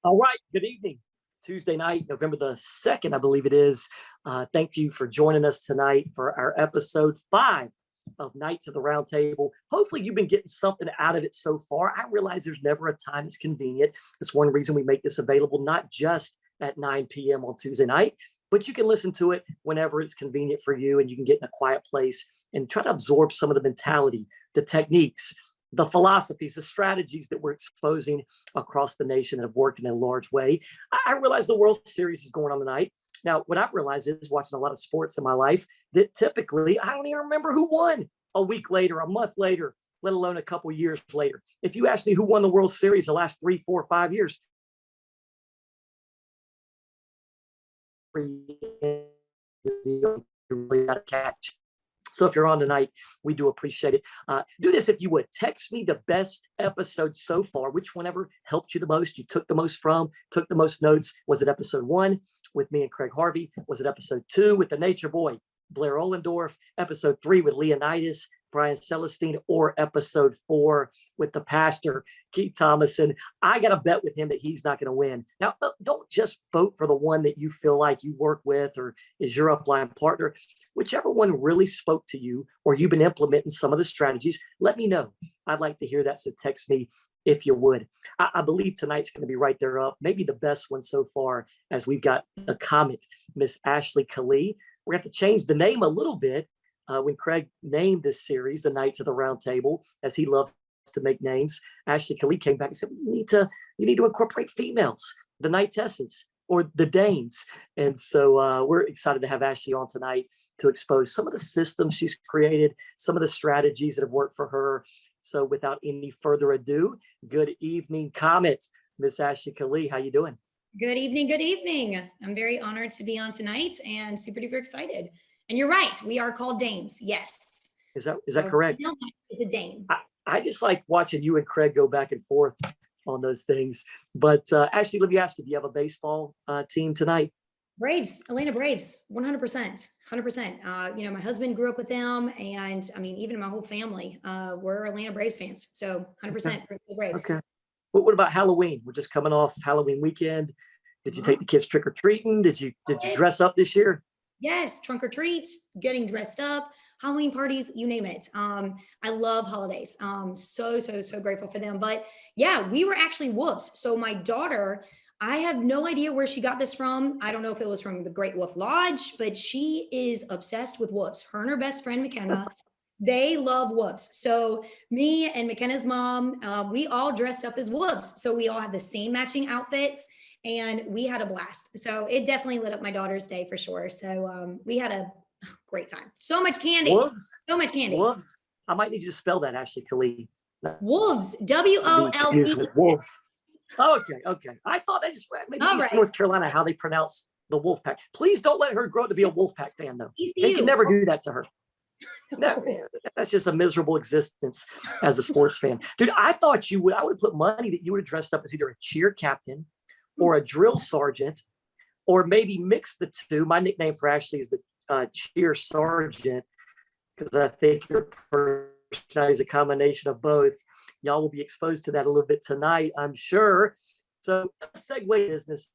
All right. Good evening. Tuesday night, November the 2nd, I believe it is. Thank you for joining us tonight for our episode 5 of Knights of the Round Table. Hopefully, you've been getting something out of it so far. I realize there's never a time that's convenient. That's one reason we make this available, not just at 9 p.m. on Tuesday night, but you can listen to it whenever it's convenient for you, and you can get in a quiet place and try to absorb some of the mentality, the techniques, the philosophies, the strategies that we're exposing across the nation and have worked in a large way. I realize the World Series is going on tonight. Now, what I've realized is watching a lot of sports in my life that typically I don't even remember who won a week later, a month later, let alone a couple years later. If you ask me who won the World Series the last 3, 4, 5 years, really got to catch. So if you're on tonight, we do appreciate it. Do this if you would. Text me the best episode so far, which whenever helped you the most, you took the most from, took the most notes. Was it episode 1 with me and Craig Harvey? Was it episode 2 with the Nature Boy, Blair Ollendorf? Episode 3 with Leonidas, Brian Celestine? Or episode 4 with the pastor, Keith Thomason? I got to bet with him that he's not going to win. Now, don't just vote for the one that you feel like you work with or is your upline partner. Whichever one really spoke to you or you've been implementing some of the strategies, let me know. I'd like to hear that. So text me if you would. I believe tonight's going to be right there up. Maybe the best one so far, as we've got a comment, Miss Ashley Colie. We're going to have to change the name a little bit. When Craig named this series, the Knights of the Round Table, as he loves to make names, Ashley Colie came back and said, you need to incorporate females, the Knightesses or the Danes. And so we're excited to have Ashley on tonight to expose some of the systems she's created, some of the strategies that have worked for her. So without any further ado, good evening, Comet. Miss Ashley Colie, how you doing? Good evening, good evening. I'm very honored to be on tonight and super duper excited. And you're right, we are called dames, yes. Is that correct? Is a dame. I just like watching you and Craig go back and forth on those things. But Ashley, let me ask you, do you have a baseball team tonight? Braves, Atlanta Braves, 100%, 100%. My husband grew up with them, and I mean, even my whole family, we're Atlanta Braves fans. So 100% for the Braves. Okay. What about Halloween? We're just coming off Halloween weekend. Did you take the kids trick or treating? Did you dress up this year? Yes, trunk or treats, getting dressed up, Halloween parties, you name it. I love holidays. So grateful for them. But yeah, we were actually wolves. So my daughter, I have no idea where she got this from. I don't know if it was from the Great Wolf Lodge, but she is obsessed with wolves. Her and her best friend, McKenna, they love wolves. So me and McKenna's mom, we all dressed up as wolves. So we all had the same matching outfits and we had a blast. So it definitely lit up my daughter's day for sure. So we had a great time. So much candy. Wolves? So much candy. Wolves? I might need you to spell that, Ashley Colie. Wolves. W-O-L-E. Wolves. Okay. I thought maybe East North Carolina, how they pronounce the Wolfpack. Please don't let her grow up to be a Wolfpack fan, though. They can never do that to her. No, that's just a miserable existence as a sports fan. Dude, I thought I would have put money that you would have dressed up as either a cheer captain or a drill sergeant, or maybe mix the two. My nickname for Ashley is the cheer sergeant, because I think your personality is a combination of both. Y'all will be exposed to that a little bit tonight, I'm sure. So, segue business.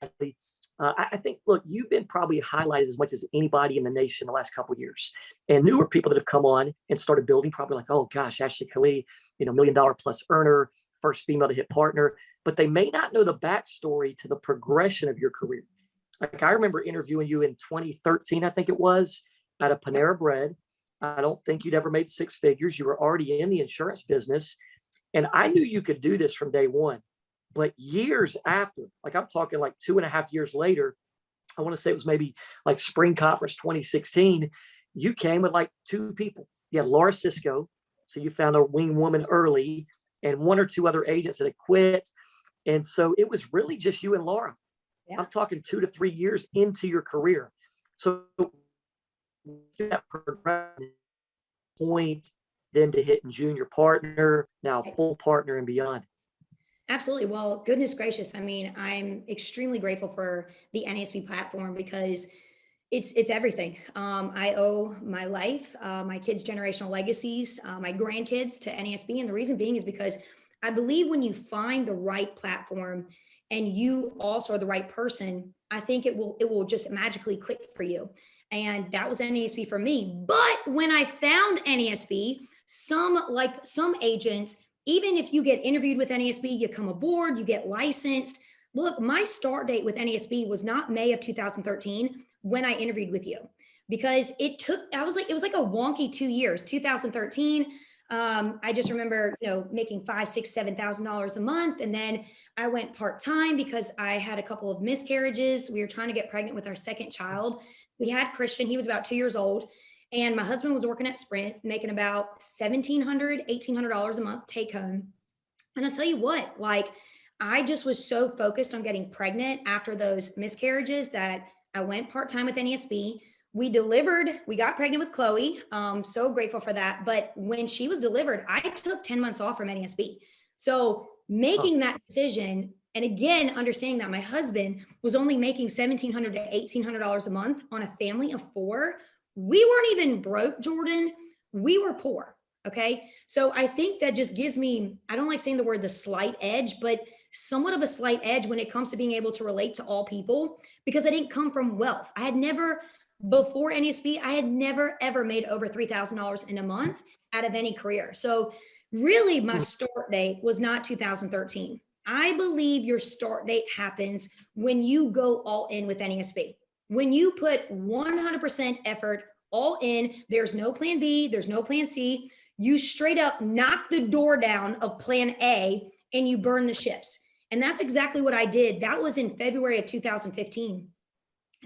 I think, look, you've been probably highlighted as much as anybody in the nation the last couple of years. And newer people that have come on and started building, probably like, oh gosh, Ashley Colie, $1 million plus earner, first female to hit partner. But they may not know the backstory to the progression of your career. Like, I remember interviewing you in 2013, I think it was, at a Panera Bread. I don't think you'd ever made 6 figures. You were already in the insurance business. And I knew you could do this from day one. But years after, like I'm talking like 2.5 years later, I want to say it was maybe like spring conference 2016, you came with like 2 people. You had Laura Cisco, so you found a wing woman early, and 1 or 2 other agents that had quit. And so it was really just you and Laura. Yeah. I'm talking 2 to 3 years into your career. So that progression point then to hitting junior partner, now full partner and beyond. Absolutely. Well, goodness gracious. I mean, I'm extremely grateful for the NASB platform because it's everything. I owe my life, my kids' generational legacies, my grandkids to NASB. And the reason being is because I believe when you find the right platform, and you also are the right person, I think it will just magically click for you. And that was NASB for me. But when I found NASB, some agents, even if you get interviewed with NASB, you come aboard, you get licensed. Look, my start date with NASB was not May of 2013 when I interviewed with you, because it was like a wonky 2 years. 2013, I just remember, making $5,000, $6,000, $7,000 a month. And then I went part-time because I had a couple of miscarriages. We were trying to get pregnant with our second child. We had Christian, he was about 2 years old. And my husband was working at Sprint, making about $1,700, $1,800 a month take home. And I'll tell you what, like, I just was so focused on getting pregnant after those miscarriages that I went part-time with NASB. We delivered, we got pregnant with Chloe. So grateful for that. But when she was delivered, I took 10 months off from NASB. So making that decision, and again, understanding that my husband was only making $1,700 to $1,800 a month on a family of 4, we weren't even broke, Jordan. We were poor. Okay. So I think that just gives me, I don't like saying the word the slight edge, but somewhat of a slight edge when it comes to being able to relate to all people, because I didn't come from wealth. I had never, before NASB, I had never, ever made over $3,000 in a month out of any career. So really my start date was not 2013. I believe your start date happens when you go all in with NASB. When you put 100% effort all in, there's no plan B, there's no plan C. You straight up knock the door down of plan A and you burn the ships. And that's exactly what I did. That was in February of 2015.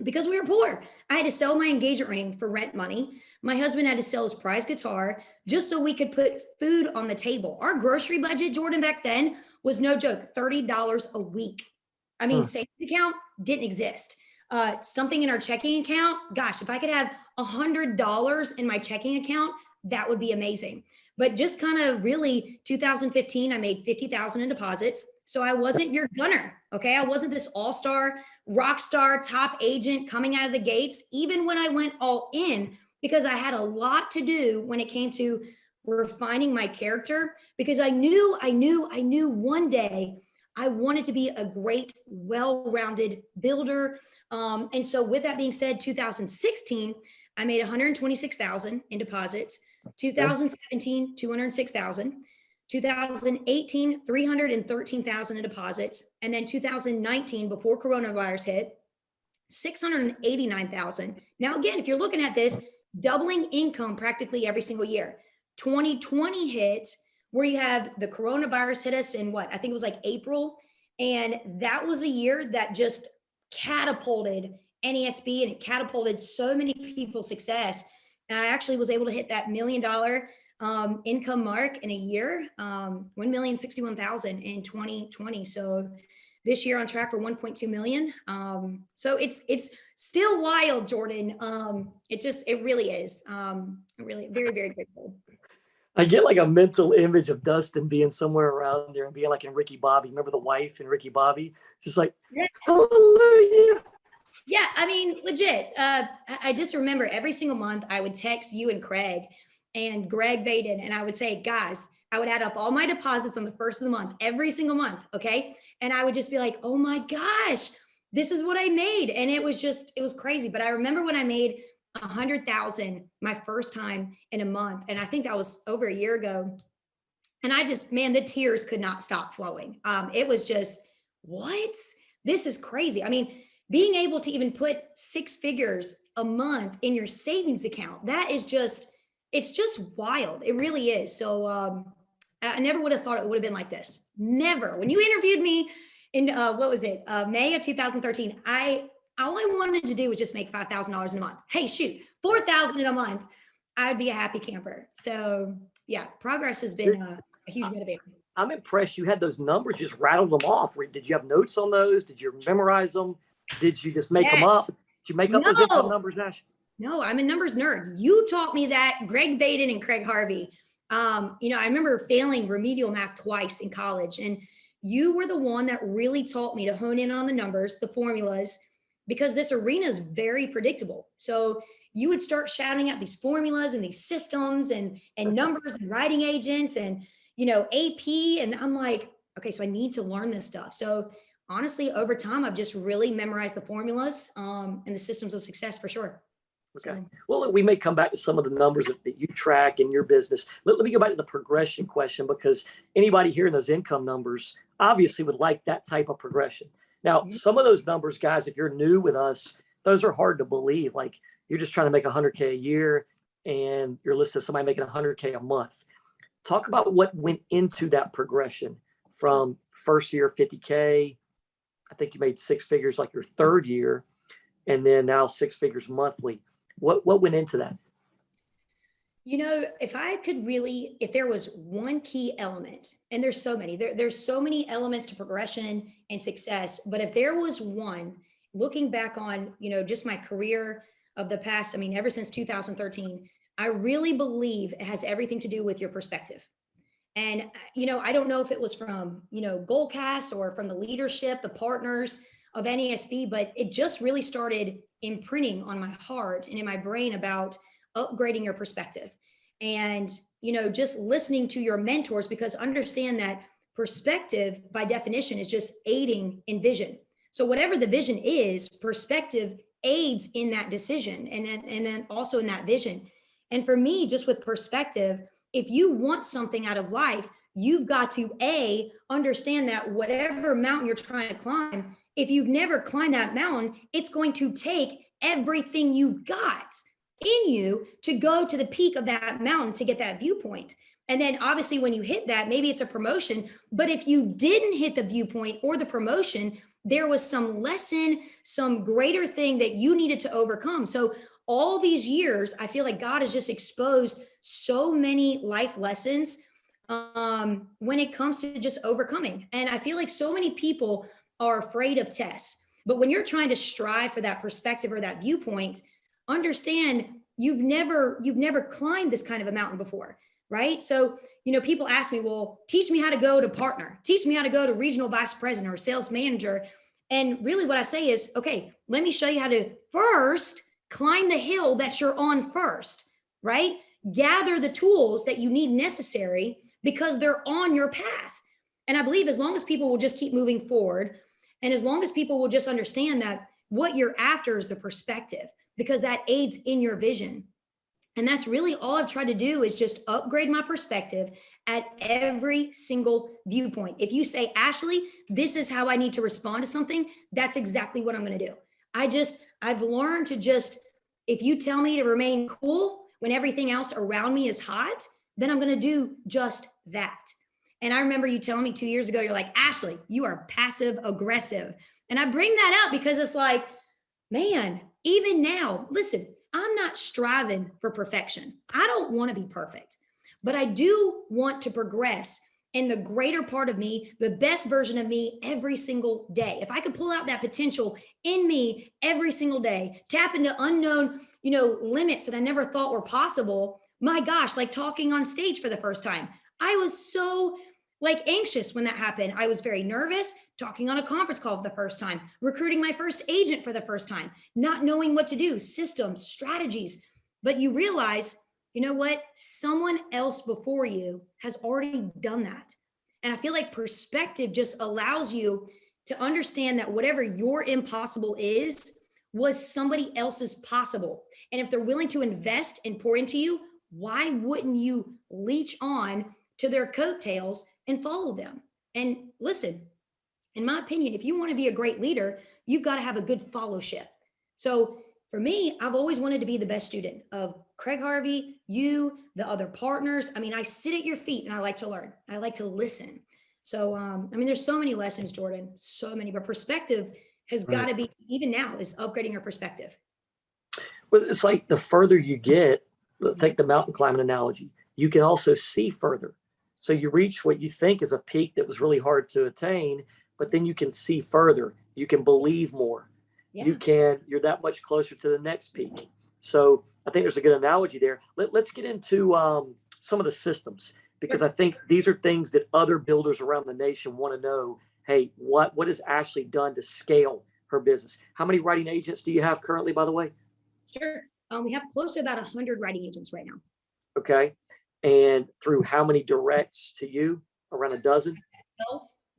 Because we were poor, I had to sell my engagement ring for rent money. My husband had to sell his prize guitar just so we could put food on the table. Our grocery budget, Jordan, back then was no joke, $30 a week. I mean, savings account didn't exist. Something in our checking account, gosh, if I could have $100 in my checking account, that would be amazing. But just kind of really 2015, I made 50,000 in deposits. So I wasn't your gunner. Okay. I wasn't this all-star, rock star, top agent coming out of the gates, even when I went all in, because I had a lot to do when it came to refining my character, because I knew one day I wanted to be a great, well-rounded builder. And so with that being said, 2016, I made 126,000 in deposits. 2017, 206,000. 2018, 313,000 in deposits. And then 2019, before coronavirus hit, 689,000. Now, again, if you're looking at this, doubling income practically every single year. 2020 hit, where you have the coronavirus hit us in what? I think it was like April. And that was a year that just catapulted NASB, and it catapulted so many people's success. And I actually was able to hit that $1 million income mark in a year, 1,061,000 in 2020. So this year on track for 1.2 million. So it's still wild, Jordan. It really is. Really very, very grateful. I get like a mental image of Dustin being somewhere around there and being like in Ricky Bobby. Remember the wife in Ricky Bobby? Just like, hallelujah. Yeah, I mean, legit. I just remember every single month I would text you and Craig and Greg Baden, and I would say, guys, I would add up all my deposits on the first of the month, every single month. Okay. And I would just be like, oh my gosh, this is what I made. And it was crazy. But I remember when I made 100,000 my first time in a month. And I think that was over a year ago. And I just, man, the tears could not stop flowing. It was just, what? This is crazy. I mean, being able to even put 6 figures a month in your savings account, that is just, it's just wild. It really is. So I never would have thought it would have been like this. Never. When you interviewed me in, May of 2013, all I wanted to do was just make $5,000 in a month. Hey, shoot, 4,000 in a month, I'd be a happy camper. So yeah, progress has been a huge motivator. I'm impressed you had those numbers, just rattled them off. Did you have notes on those? Did you memorize them? Did you just make them up? Did you make up those income numbers, Ash? No, I'm a numbers nerd. You taught me that, Greg Baden and Craig Harvey. I remember failing remedial math twice in college, and you were the one that really taught me to hone in on the numbers, the formulas, because this arena is very predictable. So you would start shouting out these formulas and these systems and numbers and writing agents and, AP. And I'm like, okay, so I need to learn this stuff. So honestly, over time, I've just really memorized the formulas and the systems of success for sure. Okay. So, well, look, we may come back to some of the numbers that you track in your business. Let me go back to the progression question, because anybody hearing those income numbers obviously would like that type of progression. Now, some of those numbers, guys, if you're new with us, those are hard to believe. Like, you're just trying to make $100K a year and you're listed as somebody making $100K a month. Talk about what went into that progression from first year 50K. I think you made six figures like your third year, and then now six figures monthly. What went into that? You know, if there was one key element, and there's so many, there's so many elements to progression and success, but if there was one, looking back on, just my career of the past, ever since 2013, I really believe it has everything to do with your perspective. And, I don't know if it was from, Goalcast or from the leadership, the partners of NASB, but it just really started imprinting on my heart and in my brain about upgrading your perspective. And, just listening to your mentors, because understand that perspective by definition is just aiding in vision. So whatever the vision is, perspective aids in that decision and then also in that vision. And for me, just with perspective, if you want something out of life, you've got to understand that whatever mountain you're trying to climb, if you've never climbed that mountain, it's going to take everything you've got in you to go to the peak of that mountain to get that viewpoint. And then obviously when you hit that, maybe it's a promotion, but if you didn't hit the viewpoint or the promotion, there was some lesson, some greater thing that you needed to overcome. So all these years, I feel like God has just exposed so many life lessons when it comes to just overcoming. And I feel like so many people are afraid of tests. But when you're trying to strive for that perspective or that viewpoint, understand you've never climbed this kind of a mountain before, right? So, people ask me, well, teach me how to go to partner, teach me how to go to regional vice president or sales manager. And really what I say is, okay, let me show you how to first climb the hill that you're on first, right? Gather the tools that you need necessary because they're on your path. And I believe as long as people will just keep moving forward, and as long as people will just understand that what you're after is the perspective, because that aids in your vision. And that's really all I've tried to do is just upgrade my perspective at every single viewpoint. If you say, Ashley, this is how I need to respond to something, that's exactly what I'm going to do. I've learned to just, if you tell me to remain cool when everything else around me is hot, then I'm going to do just that. And I remember you telling me 2 years ago, you're like, Ashley, you are passive aggressive. And I bring that up because it's like, man, even now, listen, I'm not striving for perfection. I don't want to be perfect, but I do want to progress in the greater part of me, the best version of me every single day. If I could pull out that potential in me every single day, tap into unknown, limits that I never thought were possible. My gosh, like talking on stage for the first time. I was so anxious when that happened. I was very nervous, talking on a conference call for the first time, recruiting my first agent for the first time, not knowing what to do, systems, strategies. But you realize, you know what? Someone else before you has already done that. And I feel like perspective just allows you to understand that whatever your impossible is, was somebody else's possible. And if they're willing to invest and pour into you, why wouldn't you leech on to their coattails and follow them? And listen, in my opinion, if you want to be a great leader, you've got to have a good fellowship. So for me, I've always wanted to be the best student of Craig Harvey, you, the other partners. I sit at your feet and I like to learn. I like to listen. So, there's so many lessons, Jordan, so many, but perspective has got to be, even now, is upgrading your perspective. Well, it's like the further you get, take the mountain climbing analogy, you can also see further. So you reach what you think is a peak that was really hard to attain, but then you can see further. You can believe more. Yeah. You're that much closer to the next peak. So I think there's a good analogy there. Let's get into some of the systems, because I think these are things that other builders around the nation want to know. Hey, what has Ashley done to scale her business? How many writing agents do you have currently, by the way? Sure. We have close to about 100 writing agents right now. Okay. And through how many directs to you? Around a dozen?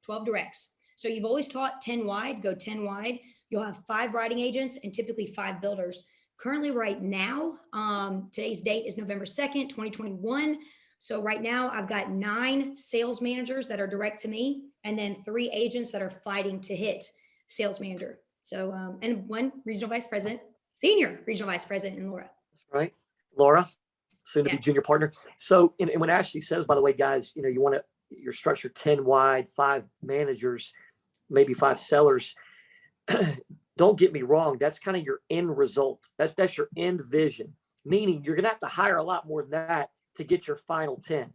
12 directs. So you've always taught 10 wide, go 10 wide. You'll have 5 writing agents and typically 5 builders. Currently right now, today's date is November 2nd, 2021. So right now I've got 9 sales managers that are direct to me, and then 3 agents that are fighting to hit sales manager. So, and 1 regional vice president, senior regional vice president in Laura. That's right. Laura, soon to be junior partner. So, and when Ashley says, by the way, guys, you know, you want to, your structure 10 wide, 5 managers, maybe 5 sellers. Don't get me wrong. That's kind of your end result. That's your end vision, meaning you're going to have to hire a lot more than that to get your final 10.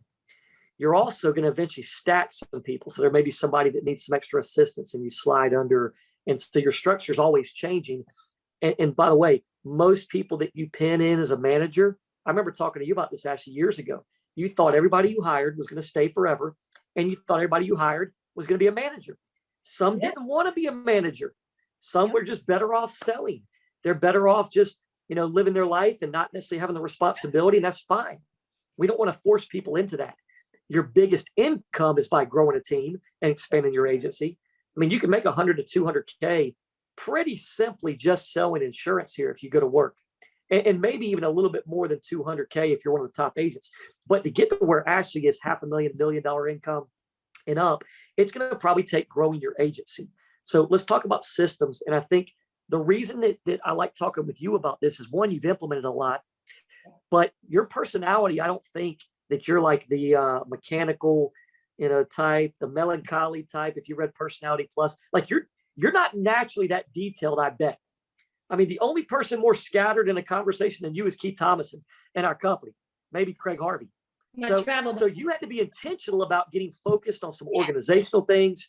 You're also going to eventually stack some people. So there may be somebody that needs some extra assistance and you slide under. And so your structure is always changing. And by the way, most people that you pin in as a manager, I remember talking to you about this actually years ago. You thought everybody you hired was going to stay forever. And you thought everybody you hired was going to be a manager. Some didn't want to be a manager. Some were just better off selling. They're better off just, you know, living their life and not necessarily having the responsibility. And that's fine. We don't want to force people into that. Your biggest income is by growing a team and expanding your agency. I mean, you can make 100 to 200K pretty simply just selling insurance here if you go to work, and maybe even a little bit more than 200K if you're one of the top agents. But to get to where Ashley is $500,000, $1 million income and up, it's going to probably take growing your agency. So let's talk about systems. And I think the reason that I like talking with you about this is, one, you've implemented a lot, but your personality, I don't think that you're like the mechanical, you know, type, the melancholy type. If you read Personality Plus, like you're not naturally that detailed, I bet. I mean, the only person more scattered in a conversation than you is Keith Thomason in our company, maybe Craig Harvey. So you had to be intentional about getting focused on some organizational things,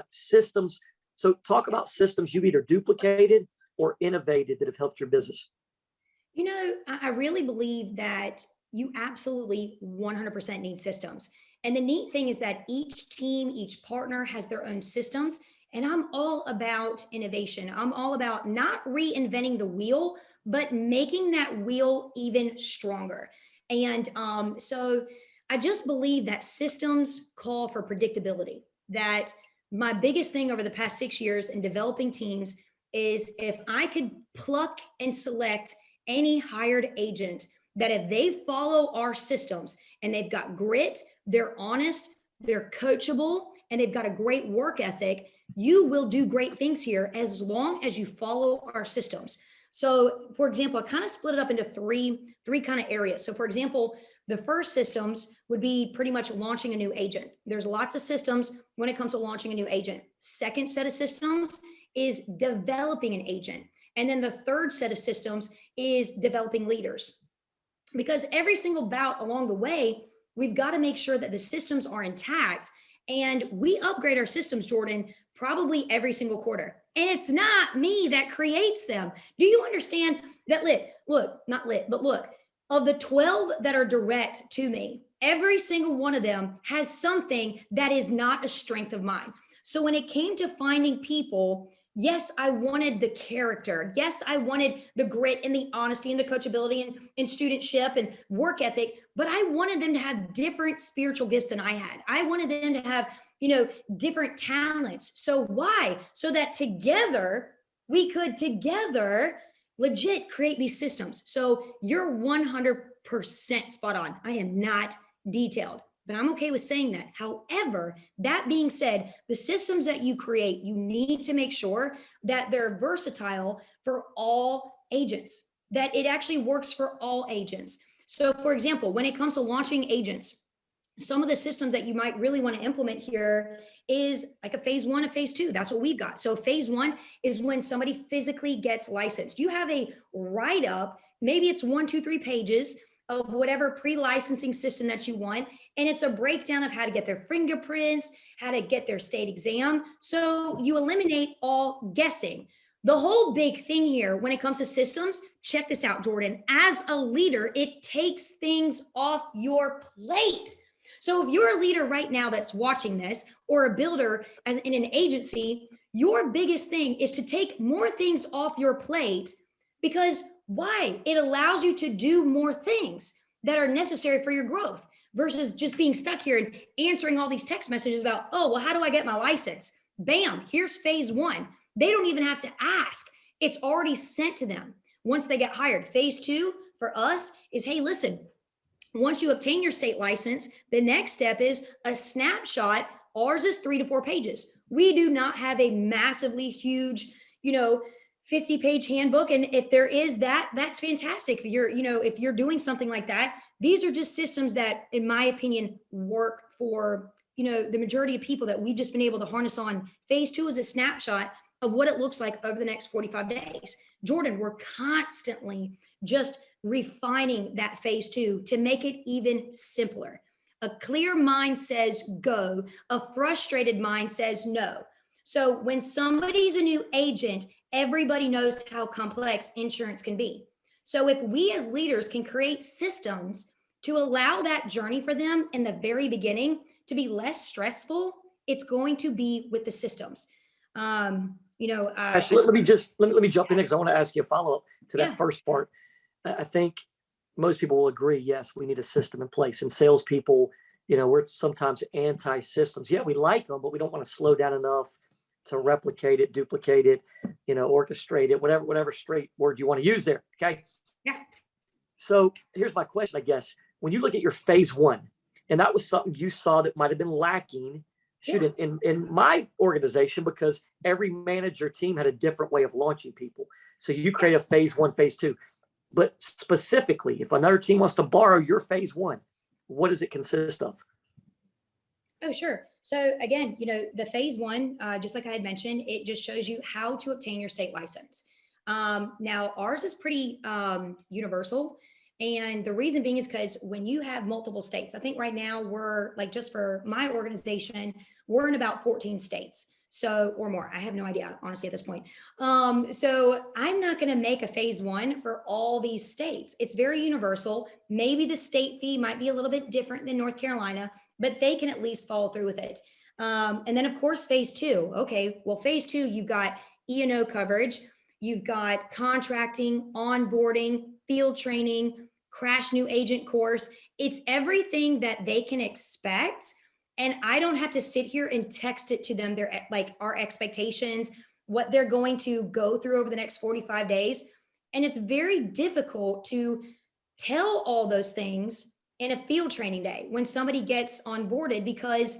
systems. So talk about systems you've either duplicated or innovated that have helped your business. You know, I really believe that you absolutely 100% need systems. And the neat thing is that each team, each partner has their own systems. And I'm all about innovation. I'm all about not reinventing the wheel, but making that wheel even stronger. And so I just believe that systems call for predictability. That my biggest thing over the past 6 years in developing teams is if I could pluck and select any hired agent that if they follow our systems and they've got grit, they're honest, they're coachable, and they've got a great work ethic, you will do great things here as long as you follow our systems. So for example, I kind of split it up into three kind of areas. So for example, the first systems would be pretty much launching a new agent. There's lots of systems when it comes to launching a new agent. Second set of systems is developing an agent. And then the third set of systems is developing leaders. Because every single bout along the way, we've got to make sure that the systems are intact. And we upgrade our systems, Jordan, probably every single quarter. And it's not me that creates them. Do you understand that look, of the 12 that are direct to me, every single one of them has something that is not a strength of mine. So when it came to finding people, yes, I wanted the character. Yes, I wanted the grit and the honesty and the coachability and studentship and work ethic, but I wanted them to have different spiritual gifts than I had. I wanted them to have, you know, different talents. So why? So that together, we could together legit create these systems. So you're 100% spot on. I am not detailed, but I'm okay with saying that. However, that being said, the systems that you create, you need to make sure that they're versatile for all agents, that it actually works for all agents. So for example, when it comes to launching agents, some of the systems that you might really want to implement here is like a phase 1, a phase 2. That's what we've got. So phase 1 is when somebody physically gets licensed. You have a write-up, maybe it's 1, 2, 3 pages of whatever pre-licensing system that you want. And it's a breakdown of how to get their fingerprints, how to get their state exam. So you eliminate all guessing. The whole big thing here when it comes to systems, check this out, Jordan. As a leader, it takes things off your plate. So if you're a leader right now that's watching this, or a builder as in an agency, your biggest thing is to take more things off your plate. Because why? It allows you to do more things that are necessary for your growth versus just being stuck here and answering all these text messages about, oh, well, how do I get my license? Bam, here's phase one. They don't even have to ask. It's already sent to them once they get hired. Phase two for us is, hey, listen, once you obtain your state license, the next step is a snapshot. Ours is 3 to 4 pages. We do not have a massively huge, 50-page handbook. And if there is that, that's fantastic. If you're doing something like that, these are just systems that, in my opinion, work for, the majority of people that we've just been able to harness on. Phase two is a snapshot of what it looks like over the next 45 days. Jordan, we're constantly just refining that phase two to make it even simpler. A clear mind says go, a frustrated mind says no. So when somebody's a new agent, everybody knows how complex insurance can be. So if we as leaders can create systems to allow that journey for them in the very beginning to be less stressful, it's going to be with the systems. Ashley, let me jump in because I want to ask you a follow-up to that first part. I think most people will agree, yes, we need a system in place. And salespeople, we're sometimes anti-systems. Yeah, we like them, but we don't want to slow down enough to replicate it, duplicate it, orchestrate it, whatever straight word you want to use there. Okay. Yeah. So here's my question, I guess. When you look at your phase one, and that was something you saw that might have been lacking, in my organization, because every manager team had a different way of launching people. So you create a phase one, phase two. But specifically, if another team wants to borrow your phase one, what does it consist of? Oh, sure. So again, the phase one, just like I had mentioned, it just shows you how to obtain your state license. Now, ours is pretty universal. And the reason being is because when you have multiple states, I think right now we're just for my organization, we're in about 14 states. So, or more, I have no idea, honestly, at this point. So I'm not going to make a phase one for all these states. It's very universal. Maybe the state fee might be a little bit different than North Carolina, but they can at least follow through with it. And then of course, phase two. Okay, well, phase two, you've got E&O coverage, you've got contracting, onboarding, field training, crash new agent course. It's everything that they can expect. And I don't have to sit here and text it to them. They're our expectations, what they're going to go through over the next 45 days. And it's very difficult to tell all those things in a field training day when somebody gets onboarded, because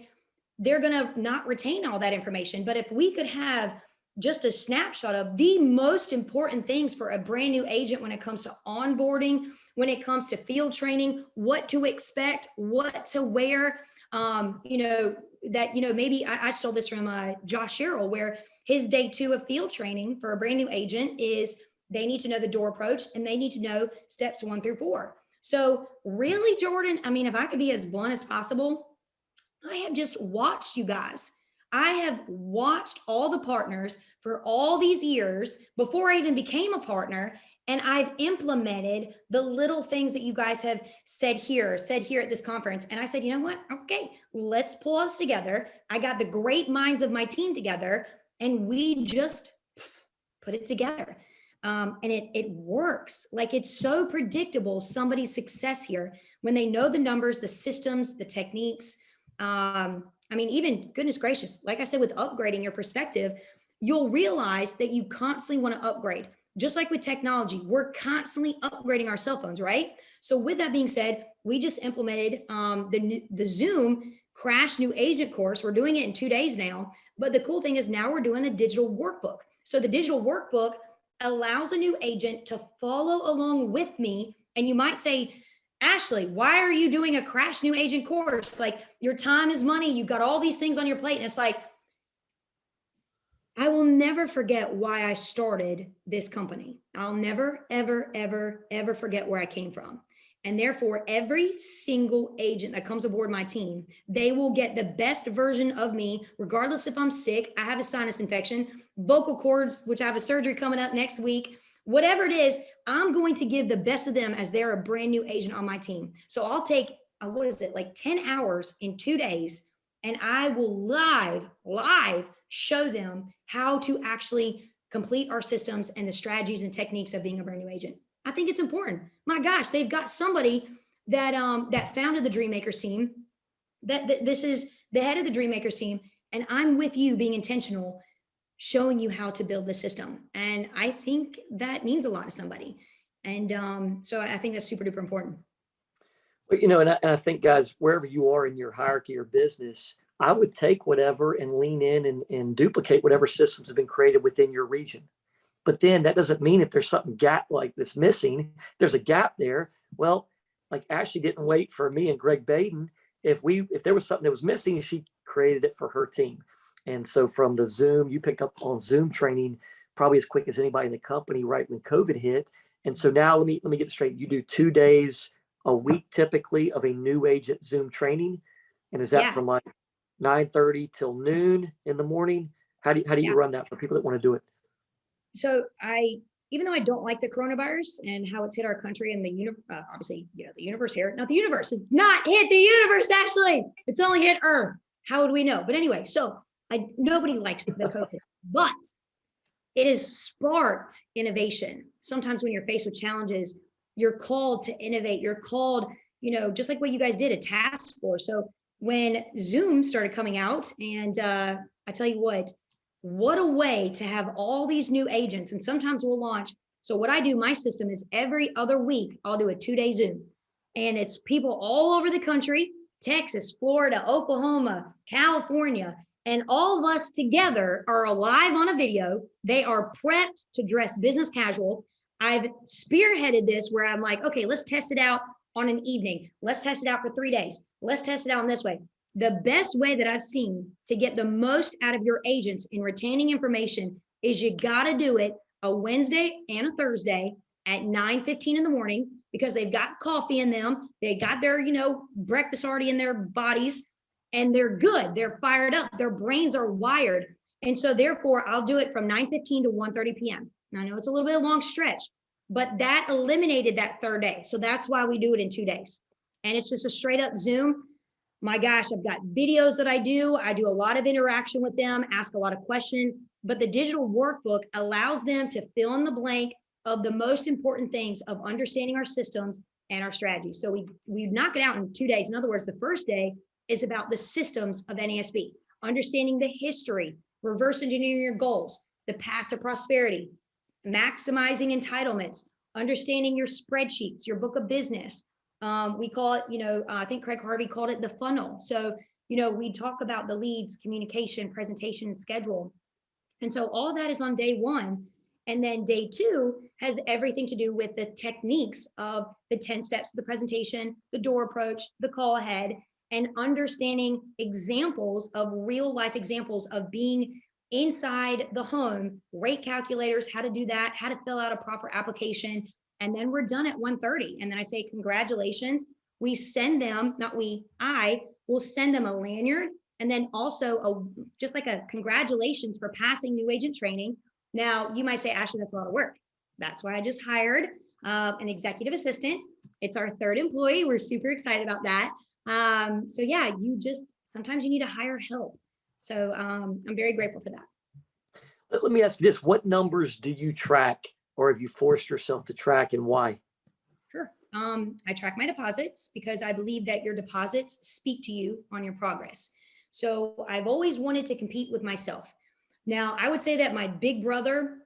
they're going to not retain all that information. But if we could have just a snapshot of the most important things for a brand new agent when it comes to onboarding, when it comes to field training, what to expect, what to wear, maybe I stole this from Josh Sherrill, where his day 2 of field training for a brand new agent is they need to know the door approach and they need to know steps 1 through 4. So really, Jordan, I mean, if I could be as blunt as possible, I have just watched you guys. I have watched all the partners for all these years before I even became a partner. And I've implemented the little things that you guys have said here at this conference. And I said, you know what? Okay, let's pull us together. I got the great minds of my team together and we just put it together. And it works. It's so predictable, somebody's success here, when they know the numbers, the systems, the techniques. Even goodness gracious, like I said, with upgrading your perspective, you'll realize that you constantly want to upgrade. Just like with technology, we're constantly upgrading our cell phones, right? So with that being said, we just implemented the Zoom Crash New Agent course. We're doing it in 2 days now. But the cool thing is now we're doing a digital workbook. So the digital workbook allows a new agent to follow along with me. And you might say, Ashley, why are you doing a Crash New Agent course? Your time is money. You've got all these things on your plate. And it's I will never forget why I started this company. I'll never, ever, ever, ever forget where I came from. And therefore, every single agent that comes aboard my team, they will get the best version of me, regardless if I'm sick, I have a sinus infection, vocal cords, which I have a surgery coming up next week, whatever it is, I'm going to give the best of them as they're a brand new agent on my team. So I'll take, 10 hours in 2 days, and I will live show them how to actually complete our systems and the strategies and techniques of being a brand new agent. I think it's important. My gosh, they've got somebody that founded the Dreammakers team, that this is the head of the Dreammakers team, And I'm with you being intentional, showing you how to build the system. And I think that means a lot to somebody. And so I think that's super duper important. But, and I think, guys, wherever you are in your hierarchy or business, I would take whatever and lean in and duplicate whatever systems have been created within your region. But then that doesn't mean if there's something gap like this missing, there's a gap there. Well, like Ashley didn't wait for me and Greg Baden. If there was something that was missing, she created it for her team. And so from the Zoom, you picked up on Zoom training probably as quick as anybody in the company right when COVID hit. And so now let me get it straight. You do 2 days a week typically of a new agent Zoom training. And is that from like 9:30 till noon in the morning? How do you run that for people that want to do it? So even though I don't like the coronavirus and how it's hit our country and the universe, obviously, the universe here. Now the universe has not hit the universe. Actually, it's only hit Earth. How would we know? But anyway, so nobody likes the COVID, but it has sparked innovation. Sometimes when you're faced with challenges, you're called to innovate. You're called, just like what you guys did, a task force. So when Zoom started coming out, and I tell you what a way to have all these new agents. And sometimes we'll launch. So what I do, my system is every other week, I'll do a 2-day Zoom. And it's people all over the country, Texas, Florida, Oklahoma, California. And all of us together are alive on a video. They are prepped to dress business casual. I've spearheaded this where I'm like, okay, let's test it out on an evening. Let's test it out for 3 days. Let's test it out in this way. The best way that I've seen to get the most out of your agents in retaining information is you got to do it a Wednesday and a Thursday at 9:15 in the morning, because they've got coffee in them. They got their, breakfast already in their bodies, and they're good. They're fired up. Their brains are wired. And so therefore I'll do it from 9:15 to 1:30 p.m. Now, I know it's a little bit of a long stretch, but that eliminated that third day. So that's why we do it in 2 days. And it's just a straight up Zoom. My gosh, I've got videos that I do. I do a lot of interaction with them, ask a lot of questions, but the digital workbook allows them to fill in the blank of the most important things of understanding our systems and our strategies. So we knock it out in 2 days. In other words, the first day is about the systems of NASB, understanding the history, reverse engineering your goals, the path to prosperity, maximizing entitlements, understanding your spreadsheets, your book of business. We call it, I think Craig Harvey called it the funnel. So, we talk about the leads, communication, presentation, and schedule. And so all that is on day 1. And then day 2 has everything to do with the techniques of the 10 steps of the presentation, the door approach, the call ahead, and understanding examples of real life examples of being inside the home, rate calculators, how to do that, how to fill out a proper application. And then we're done at 1:30. And then I say, congratulations. We send them, I will send them a lanyard, and then also just like a congratulations for passing new agent training. Now you might say, Ashley, that's a lot of work. That's why I just hired an executive assistant. It's our 3rd employee. We're super excited about that. So yeah, sometimes you need to hire help. So I'm very grateful for that. Let me ask you this. What numbers do you track, or have you forced yourself to track, and why? Sure. I track my deposits because I believe that your deposits speak to you on your progress. So I've always wanted to compete with myself. Now, I would say that my big brother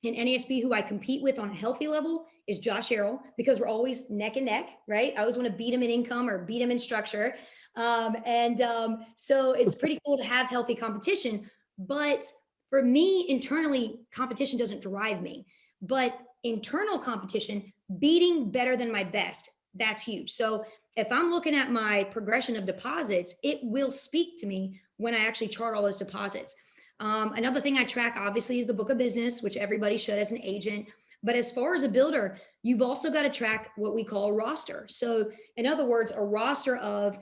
in NASB who I compete with on a healthy level is Josh Errol, because we're always neck and neck, right? I always want to beat him in income or beat him in structure. So it's pretty cool to have healthy competition. But for me, internally, competition doesn't drive me. But internal competition, beating better than my best, that's huge. So if I'm looking at my progression of deposits, it will speak to me when I actually chart all those deposits. Another thing I track, obviously, is the book of business, which everybody should as an agent. But as far as a builder, you've also got to track what we call a roster. So in other words, a roster of,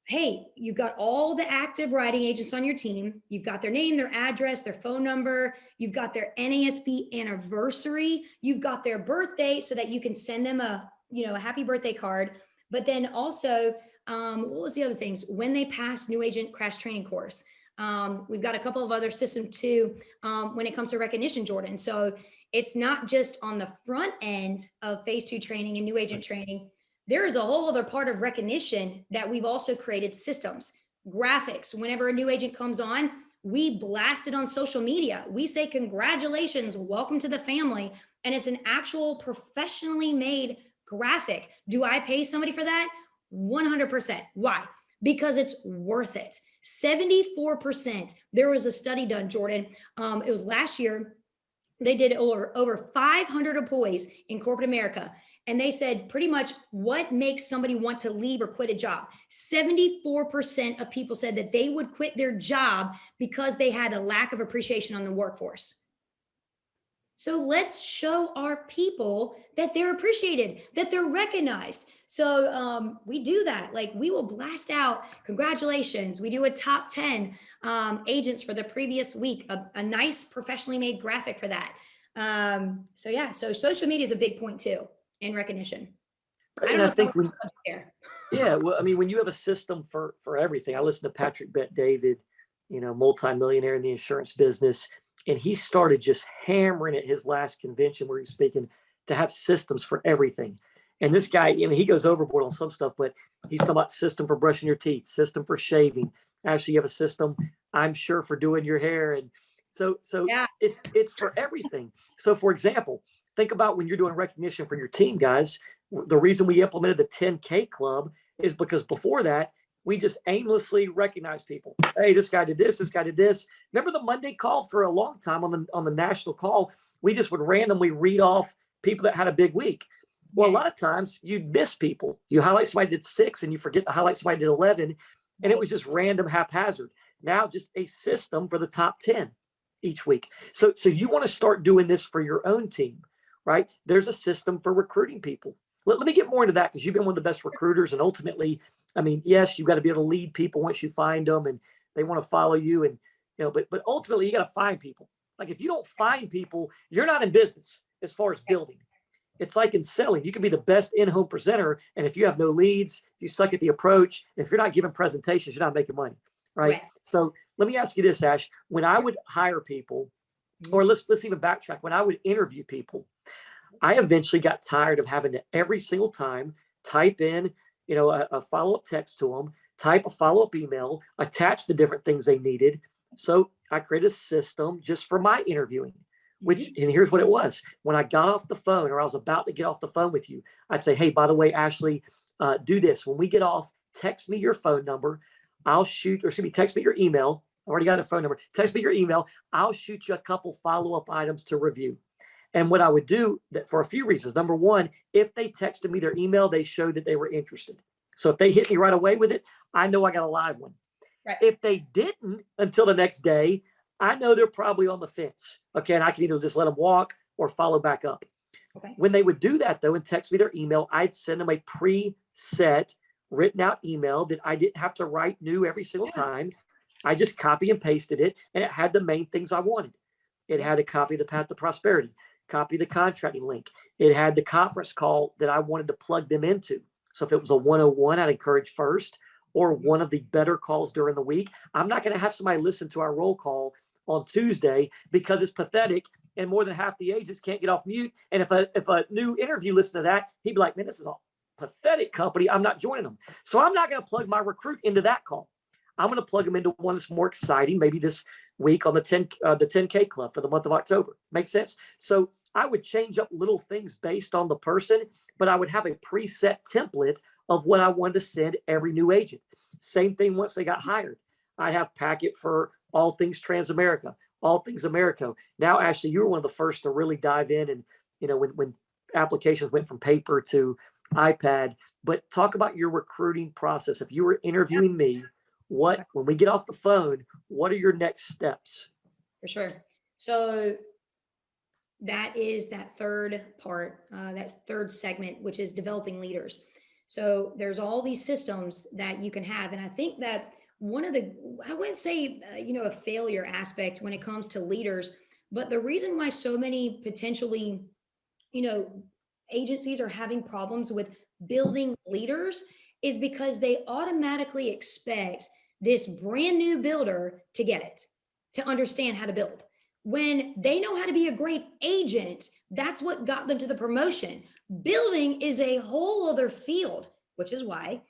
hey, you've got all the active writing agents on your team. You've got their name, their address, their phone number. You've got their NASB anniversary. You've got their birthday so that you can send them a happy birthday card. But then also, what was the other things? When they pass new agent crash training course. We've got a couple of other systems too when it comes to recognition, Jordan. So it's not just on the front end of phase 2 training and new agent training. There is a whole other part of recognition that we've also created systems. graphics. Whenever a new agent comes on, we blast it on social media. We say, congratulations, welcome to the family. And it's an actual professionally made graphic. Do I pay somebody for that? 100%. Why? Because it's worth it. 74%. There was a study done, Jordan. It was last year. They did over 500 employees in corporate America. And they said pretty much what makes somebody want to leave or quit a job. 74% of people said that they would quit their job because they had a lack of appreciation on the workforce. So let's show our people that they're appreciated, that they're recognized. So we do that. Like, we will blast out congratulations. We do a top 10 agents for the previous week, a nice professionally made graphic for that. So yeah, so social media is a big point too, in recognition. I think yeah, well, I mean, when you have a system for everything, I listen to Patrick Bet-David, multimillionaire in the insurance business. And he started just hammering at his last convention where he's speaking to have systems for everything. And this guy, he goes overboard on some stuff, but he's talking about system for brushing your teeth, system for shaving. Actually, you have a system, I'm sure, for doing your hair. And so yeah. It's for everything. So for example, think about when you're doing recognition for your team, guys. The reason we implemented the 10K club is because before that, we just aimlessly recognize people. Hey, this guy did this. This guy did this. Remember the Monday call? For a long time on the national call, we just would randomly read off people that had a big week. Well, a lot of times you'd miss people. You highlight somebody did 6 and you forget to highlight somebody did 11. And it was just random, haphazard. Now just a system for the top 10 each week. So you want to start doing this for your own team, right? There's a system for recruiting people. Let me get more into that, because you've been one of the best recruiters. And ultimately, I mean, yes, you've got to be able to lead people once you find them and they want to follow you. And, but ultimately you got to find people. Like, if you don't find people, you're not in business as far as building. It's like in selling. You can be the best in-home presenter. And if you have no leads, if you suck at the approach, if you're not giving presentations, you're not making money. Right. So let me ask you this, Ash. When I would hire people, or let's even backtrack, when I would interview people, I eventually got tired of having to every single time type in, a follow-up text to them, type a follow-up email, attach the different things they needed. So I created a system just for my interviewing, and here's what it was. When I got off the phone, or I was about to get off the phone with you, I'd say, hey, by the way, Ashley, do this. When we get off, text me your phone number. Text me your email. I already got a phone number. Text me your email. I'll shoot you a couple follow-up items to review. And what I would do, that for a few reasons. Number one, if they texted me their email, they showed that they were interested. So if they hit me right away with it, I know I got a live one. Right. If they didn't until the next day, I know they're probably on the fence. Okay. And I can either just let them walk or follow back up. Okay. When they would do that, though, and text me their email, I'd send them a preset written out email that I didn't have to write new every single time. I just copy and pasted it, and it had the main things I wanted. It had a copy of the Path to Prosperity, copy the contracting link. It had the conference call that I wanted to plug them into. So if it was a 101, I'd encourage first, or one of the better calls during the week. I'm not going to have somebody listen to our roll call on Tuesday because it's pathetic and more than half the agents can't get off mute. And if a new interview listened to that, he'd be like, man, this is a pathetic company. I'm not joining them. So I'm not going to plug my recruit into that call. I'm going to plug them into one that's more exciting, maybe this week on the 10K club for the month of October. Makes sense? So I would change up little things based on the person, but I would have a preset template of what I wanted to send every new agent. Same thing once they got hired. I'd have packet for all things Transamerica, all things Americo. Now, Ashley, you were one of the first to really dive in, and when applications went from paper to iPad. But talk about your recruiting process. If you were interviewing me, when we get off the phone, what are your next steps? For sure. So that is that third part, that third segment, which is developing leaders. So there's all these systems that you can have. And I think that one of the, I wouldn't say, a failure aspect when it comes to leaders, but the reason why so many potentially, agencies are having problems with building leaders is because they automatically expect this brand new builder to get it, to understand how to build. When they know how to be a great agent, that's what got them to the promotion. Building is a whole other field, which is why,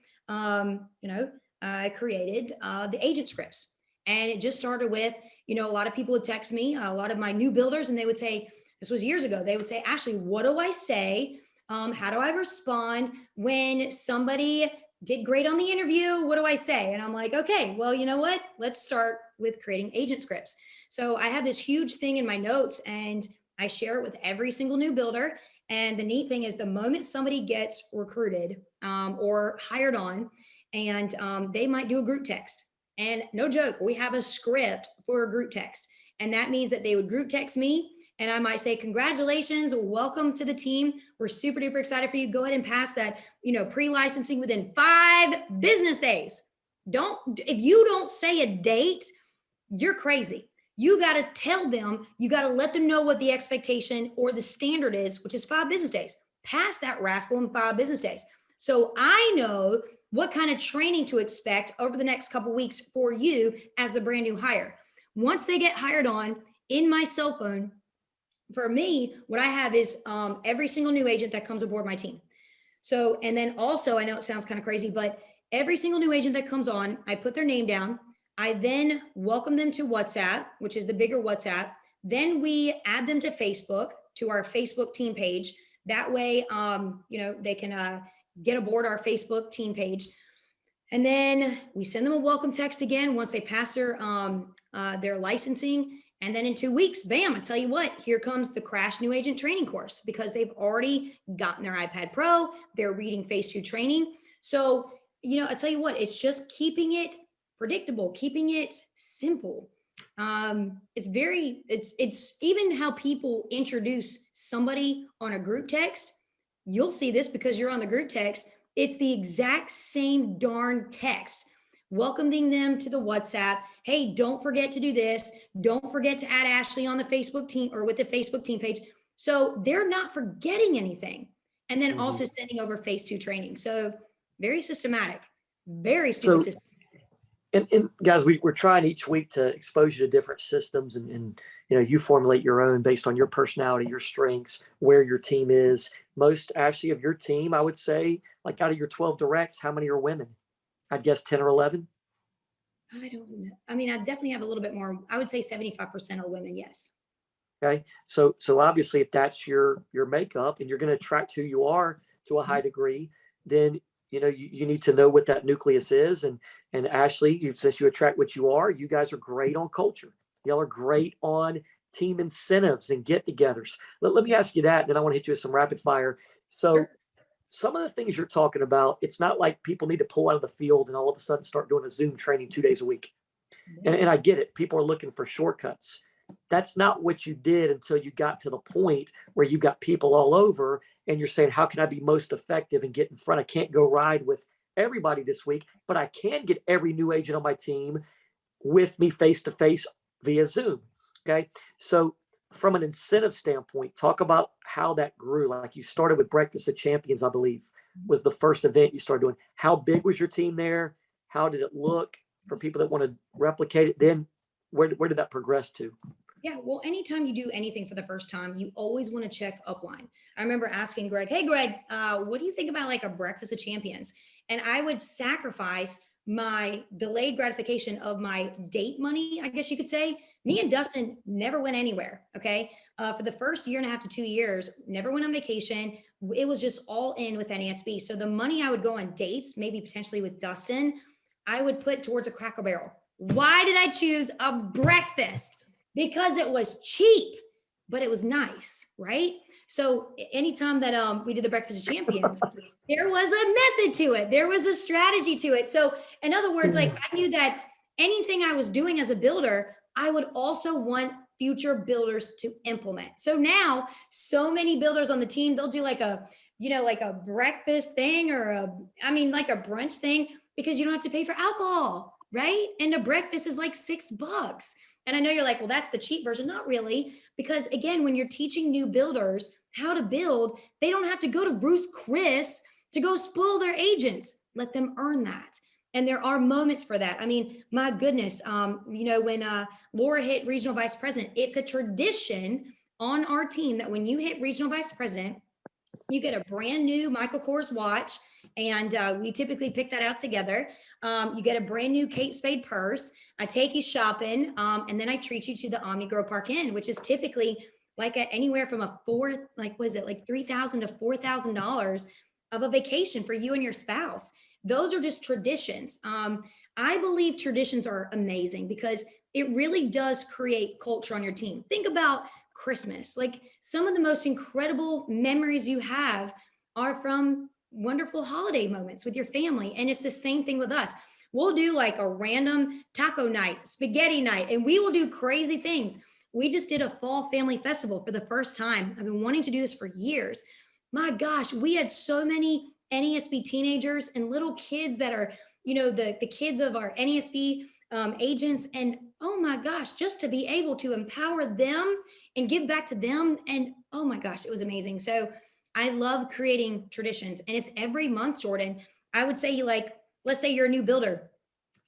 I created the agent scripts. And it just started with, a lot of people would text me, a lot of my new builders, and they would say, this was years ago, they would say, Ashley, what do I say? How do I respond when somebody did great on the interview? What do I say? And I'm like, okay, well, you know what? Let's start with creating agent scripts. So I have this huge thing in my notes, and I share it with every single new builder. And the neat thing is, the moment somebody gets recruited or hired on, and they might do a group text. And no joke, we have a script for a group text. And that means that they would group text me, and I might say, congratulations, welcome to the team. We're super duper excited for you. Go ahead and pass that, pre-licensing within 5 business days. If you don't say a date, you're crazy. You got to tell them, you got to let them know what the expectation or the standard is, which is 5 business days. Pass that rascal in 5 business days. So I know what kind of training to expect over the next couple of weeks for you as the brand new hire. Once they get hired on, in my cell phone, for me, what I have is every single new agent that comes aboard my team. So, and then also, I know it sounds kind of crazy, but every single new agent that comes on, I put their name down. I then welcome them to WhatsApp, which is the bigger WhatsApp. Then we add them to Facebook, to our Facebook team page. That way, they can get aboard our Facebook team page. And then we send them a welcome text again once they pass their licensing. And then in 2 weeks, bam, I tell you what, here comes the Crash New Agent Training course, because they've already gotten their iPad Pro, they're reading Phase 2 training. So, I tell you what, it's just keeping it predictable, keeping it simple. It's even how people introduce somebody on a group text. You'll see this because you're on the group text. It's the exact same darn text, welcoming them to the WhatsApp. Hey, don't forget to do this. Don't forget to add Ashley on the Facebook team or with the Facebook team page. So they're not forgetting anything. And then also sending over Phase 2 training. So very systematic, very stupid system. And guys, we're trying each week to expose you to different systems, and you formulate your own based on your personality, your strengths, where your team is. Most, Ashley, of your team, I would say, like out of your 12 directs, how many are women? I'd guess 10 or 11. I don't know. I mean, I definitely have a little bit more. I would say 75% are women. Yes. Okay. So obviously, if that's your makeup, and you're going to attract who you are to a high degree, then you need to know what that nucleus is. And Ashley, since you attract what you are, you guys are great on culture. Y'all are great on team incentives and get-togethers. Let me ask you that, and then I want to hit you with some rapid fire. So sure. Some of the things you're talking about, it's not like people need to pull out of the field and all of a sudden start doing a Zoom training 2 days a week. And I get it. People are looking for shortcuts. That's not what you did until you got to the point where you've got people all over and you're saying, how can I be most effective and get in front? I can't go ride with everybody this week, but I can get every new agent on my team with me face-to-face via Zoom. Okay. So from an incentive standpoint, talk about how that grew. Like you started with Breakfast of Champions, I believe, was the first event you started doing. How big was your team there? How did it look for people that want to replicate it? Then where did that progress to? Yeah, well, anytime you do anything for the first time, you always want to check upline. I remember asking Greg, hey, Greg, what do you think about like a Breakfast of Champions? And I would sacrifice my delayed gratification of my date money, I guess you could say. Me and Dustin never went anywhere, okay? For the first 1.5 to 2 years, never went on vacation. It was just all in with NASB. So the money I would go on dates, maybe potentially with Dustin, I would put towards a Cracker Barrel. Why did I choose a breakfast? Because it was cheap, but it was nice, right? So anytime that we did the Breakfast of Champions, there was a method to it. There was a strategy to it. So in other words, like I knew that anything I was doing as a builder, I would also want future builders to implement. So now so many builders on the team, they'll do like a, like a breakfast thing or like a brunch thing, because you don't have to pay for alcohol, right? And a breakfast is like $6. And I know you're like, well, that's the cheap version. Not really, because again, when you're teaching new builders how to build, they don't have to go to Bruce Chris to go spoil their agents. Let them earn that. And there are moments for that. I mean, my goodness, when Laura hit regional vice president, it's a tradition on our team that when you hit regional vice president, you get a brand new Michael Kors watch And we typically pick that out together. You get a brand new Kate Spade purse. I take you shopping, and then I treat you to the Omni Grove Park Inn, which is typically like anywhere from like $3,000 to $4,000 of a vacation for you and your spouse. Those are just traditions. I believe traditions are amazing because it really does create culture on your team. Think about Christmas. Like, some of the most incredible memories you have are from wonderful holiday moments with your family. And it's the same thing with us. We'll do like a random taco night, spaghetti night, and we will do crazy things. We just did a fall family festival for the first time. I've been wanting to do this for years. My gosh, we had so many NASB teenagers and little kids that are, the kids of our NASB agents. And oh my gosh, just to be able to empower them and give back to them. And oh my gosh, it was amazing. So I love creating traditions, and it's every month, Jordan. I would say, like, let's say you're a new builder,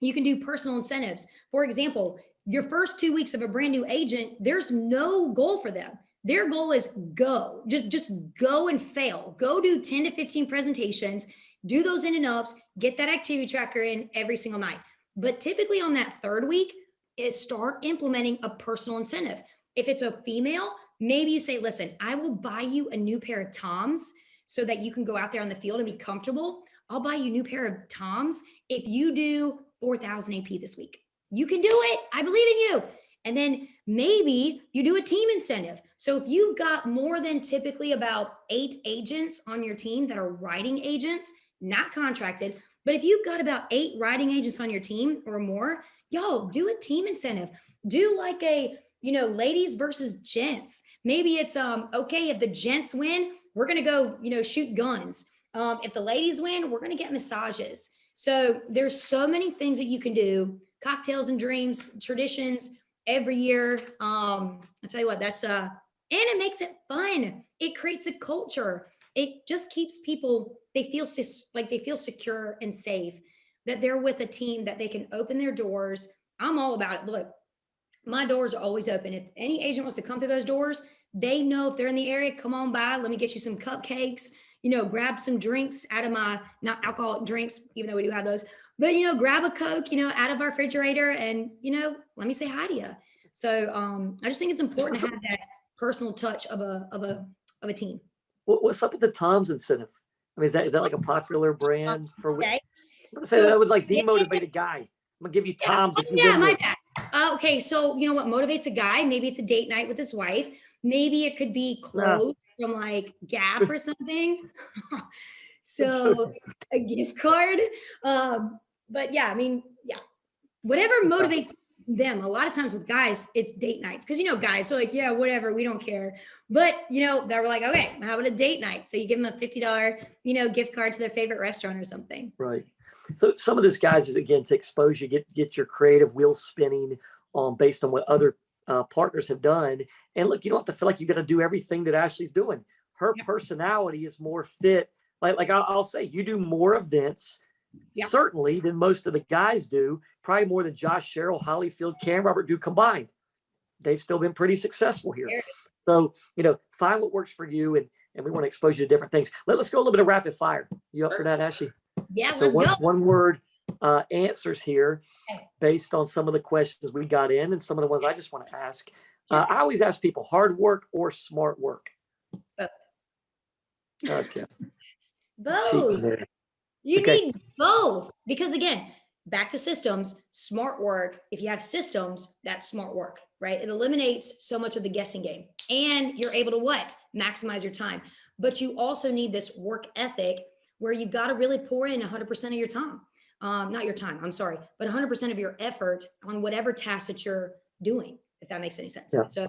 you can do personal incentives. For example, your first 2 weeks of a brand new agent, there's no goal for them. Their goal is go, just go and fail. Go do 10 to 15 presentations, do those in and ups, get that activity tracker in every single night. But typically on that third week, is start implementing a personal incentive. If it's a female, maybe you say, listen, I will buy you a new pair of Toms so that you can go out there on the field and be comfortable. I'll buy you a new pair of Toms if you do 4,000 AP this week. You can do it. I believe in you. And then maybe you do a team incentive. So if you've got more than typically about 8 agents on your team that are writing agents, not contracted, but if you've got about 8 writing agents on your team or more, yo, do a team incentive. Do like a, ladies versus gents. Maybe it's, okay, if the gents win, we're going to go, shoot guns. If the ladies win, we're going to get massages. So there's so many things that you can do. Cocktails and dreams, traditions every year. I'll tell you what, that's, and it makes it fun. It creates a culture. It just keeps people, they feel secure and safe, that they're with a team that they can open their doors. I'm all about it. Look, my doors are always open. If any agent wants to come through those doors, they know if they're in the area, come on by. Let me get you some cupcakes, grab some drinks out of my, not alcoholic drinks, even though we do have those, but, grab a Coke, out of our refrigerator and, let me say hi to you. So I just think it's important to have that personal touch of a team. What's up with the Tom's incentive? I mean, is that like a popular brand for? Okay. So that would like demotivate a guy. I'm gonna give you Tom's if you win this. Okay, so you know what motivates a guy? Maybe it's a date night with his wife. Maybe it could be clothes from like Gap or something. So a gift card. But yeah, I mean, yeah, whatever motivates them. A lot of times with guys, it's date nights because guys are like, yeah, whatever, we don't care. But they're like, okay, how about a date night? So you give them a $50 gift card to their favorite restaurant or something. Right. So some of this, guys, is again to expose you, get your creative wheels spinning based on what other partners have done. And look, you don't have to feel like you got to do everything that Ashley's doing. Her personality is more fit. Like I'll say, you do more events. Yeah. Certainly than most of the guys do, probably more than Josh, Cheryl, Hollyfield, Cam, Robert do combined. They've still been pretty successful here. So, find what works for you, and we want to expose you to different things. Let's go a little bit of rapid fire. You up for that, Ashley? Yeah, so let's go. One word answers here based on some of the questions we got in and some of the ones I just want to ask. I always ask people, hard work or smart work? Okay. Both. You need both because, again, back to systems, smart work. If you have systems, that's smart work, right? It eliminates so much of the guessing game and you're able to maximize your time. But you also need this work ethic where you've got to really pour in 100% of your time. Not your time, I'm sorry, but 100% of your effort on whatever task that you're doing, if that makes any sense. Yeah. So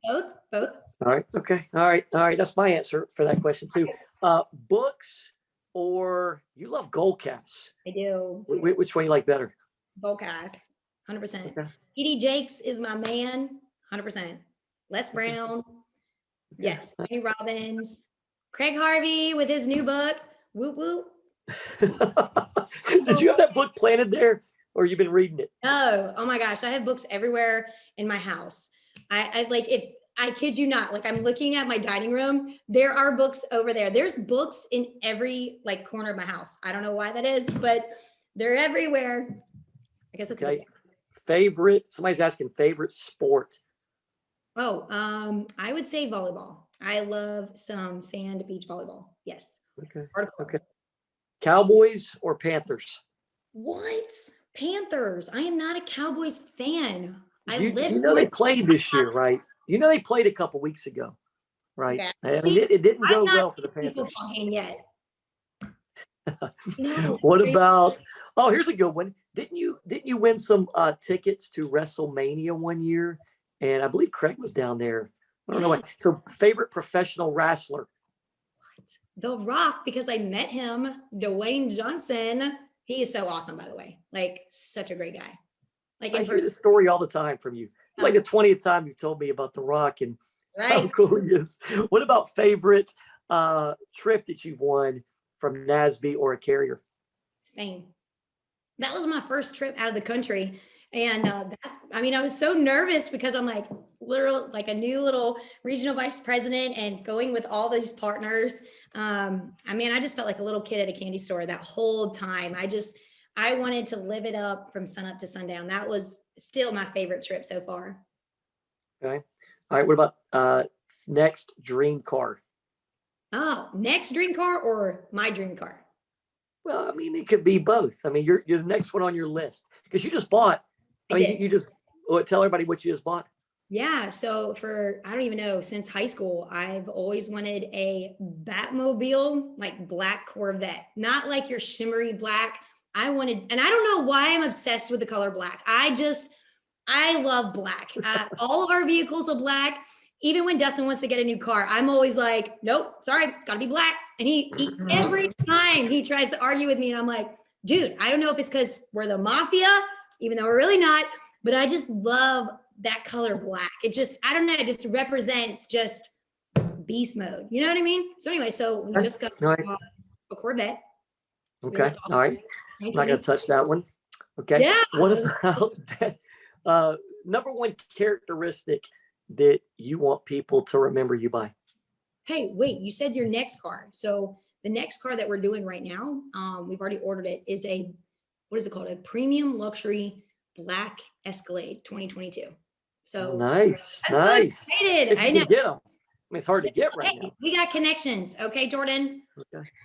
both. All right. Okay. All right. That's my answer for that question too. Books, or you love Goldcats? I do. Which one you like better? Goldcats, 100%. Okay. Edie Jakes is my man, 100%. Les Brown, yes. Tony Robbins, Craig Harvey with his new book. Whoop whoop. Did you have that book planted there, or you've been reading it? Oh my gosh, I have books everywhere in my house. I like if I kid you not. Like I'm looking at my dining room. There are books over there. There's books in every like corner of my house. I don't know why that is, but they're everywhere. I guess that's okay. Favorite, somebody's asking favorite sport. Oh, I would say volleyball. I love some sand beach volleyball. Yes. Okay. Okay. Cowboys or Panthers? What? Panthers. I am not a Cowboys fan. You know they played this year, right? You know they played a couple weeks ago, right? Okay. I mean, it didn't go well for the People Panthers. Yet. What about? Oh, here's a good one. Didn't you win some tickets to WrestleMania one year? And I believe Craig was down there. I don't know why. So, favorite professional wrestler? The Rock, because I met him, Dwayne Johnson. He is so awesome, by the way. Like, such a great guy. Like, I hear this story all the time from you. It's like the 20th time you've told me about The Rock and how cool he is. What about favorite trip that you've won from NASB or a carrier? Spain. That was my first trip out of the country. And I was so nervous because I'm like literal, like a new little regional vice president and going with all these partners. I just felt like a little kid at a candy store that whole time. I wanted to live it up from sun up to sundown. That was still my favorite trip so far. Okay. All right. What about next dream car? Oh, next dream car or my dream car? Well, I mean, it could be both. I mean, you're the next one on your list because you just bought. You just tell everybody what you just bought. Yeah. So I don't even know, since high school, I've always wanted a Batmobile, like black Corvette, not like your shimmery black. And I don't know why I'm obsessed with the color black. I love black. All of our vehicles are black. Even when Dustin wants to get a new car, I'm always like, nope, sorry, it's got to be black. And he every time he tries to argue with me, and I'm like, dude, I don't know if it's because we're the mafia, even though we're really not, but I just love that color black. It just, I don't know, it just represents just beast mode. You know what I mean? So anyway, we just got a Corvette. Okay. All right. I'm not going to touch that one. Okay. Yeah. What about that? Number one characteristic that you want people to remember you by? Hey, wait, you said your next car. So the next car that we're doing right now, we've already ordered it, is what is it called? A premium luxury black Escalade 2022. So nice. I'm so excited. I know. Get them. I mean, it's hard to get right now. We got connections. Okay, Jordan.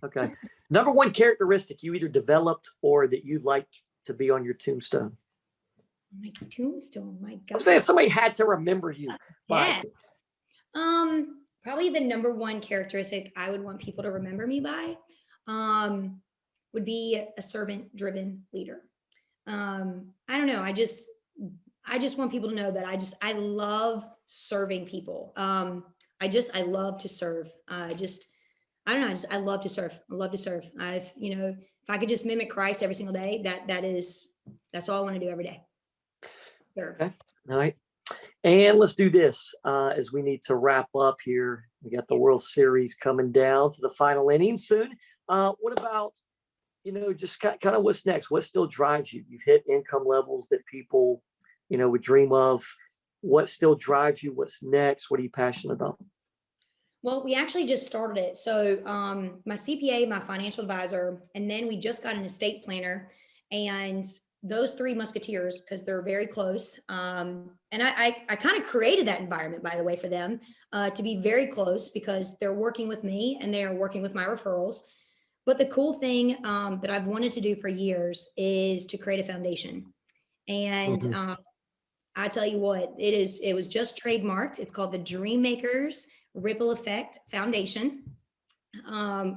Okay. Number one characteristic you either developed or that you'd like to be on your tombstone. My tombstone, my God. I'm saying somebody had to remember you. Yeah. Probably the number one characteristic I would want people to remember me by would be a servant-driven leader. I don't know. I just want people to know that I love serving people. I love to serve. I love to serve. I love to serve. If I could just mimic Christ every single day, that's all I want to do every day. Serve. Okay. All right. And let's do this as we need to wrap up here. We got the World Series coming down to the final inning soon. What about, just kind of what's next? What still drives you? You've hit income levels that people, would dream of. What still drives you? What's next? What are you passionate about? Well, we actually just started it. So my CPA, my financial advisor, and then we just got an estate planner, and those three musketeers, because they're very close. And I kind of created that environment, by the way, for them to be very close because they're working with me and they are working with my referrals. But the cool thing that I've wanted to do for years is to create a foundation. And I tell you what, it was just trademarked. It's called the Dream Makers Ripple Effect Foundation.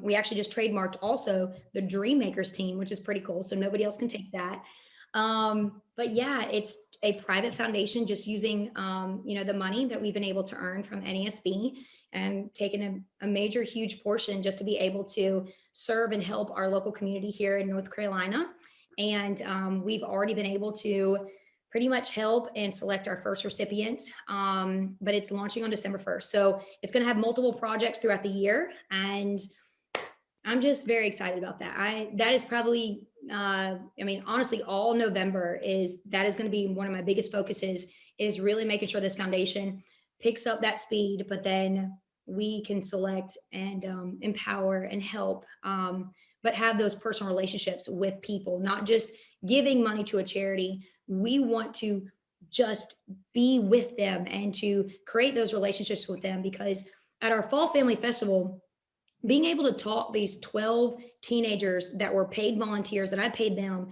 We actually just trademarked also the Dream Makers team, which is pretty cool. So nobody else can take that. But yeah, it's a private foundation just using, the money that we've been able to earn from NASB and taking a major, huge portion just to be able to serve and help our local community here in North Carolina. And we've already been able to pretty much help and select our first recipient, but it's launching on December 1st. So it's going to have multiple projects throughout the year. And I'm just very excited about that. That is probably, honestly, all November is going to be one of my biggest focuses, is really making sure this foundation picks up that speed, but then we can select and empower and help, but have those personal relationships with people, not just giving money to a charity. We want to just be with them and to create those relationships with them, because at our Fall Family Festival, being able to talk these 12 teenagers that were paid volunteers, that I paid them,